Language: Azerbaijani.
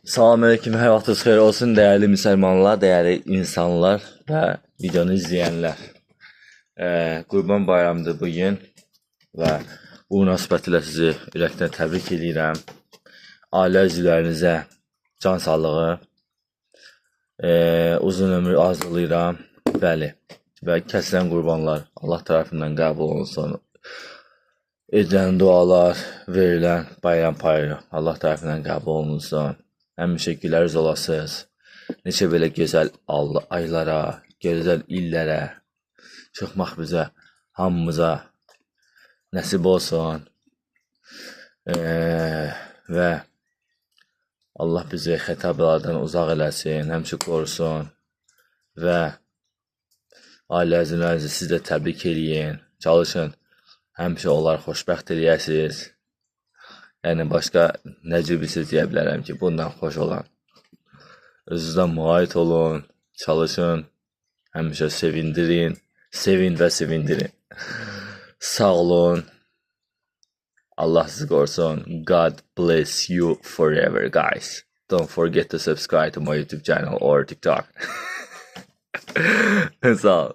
Salamünaleyküm, hər vaxtınız xeyir olsun, dəyərli müsəlmanlar, dəyərli insanlar və videonu izləyənlər. Qurban bayramıdır bugün və bu münasibətlə sizi ürəkdən təbrik edirəm. Ailə üzvlərinizə can sağlığı, uzun ömür arzulayıram. Bəli, və kəsilən qurbanlar Allah tərəfindən qəbul olunsun. Edilən dualar, verilən bayram payı Allah tərəfindən qəbul olunsun. Həmişə güləriz olasınız. Neçə belə gözəl aylara, gözəl illərə çıxmaq bizə, hamımıza nəsib olsun. Və Allah bizi xətalardan uzaq eləsin, həmişə qorusun. Və ailə üzvlərinizi siz də təbrik eləyin, çalışın. Həmişə onları xoşbəxt eləyəsiniz. Yəni, başqa nə cür bir söz deyə bilərəm ki, bundan xoş olan. Özünüzdən müayət olun, çalışın, həmişə sevindirin, sevin və sevindirin. Sağ olun, Allah sizi qorusun. God bless you forever, guys. Don't forget to subscribe to my YouTube channel or TikTok. Sağ ol.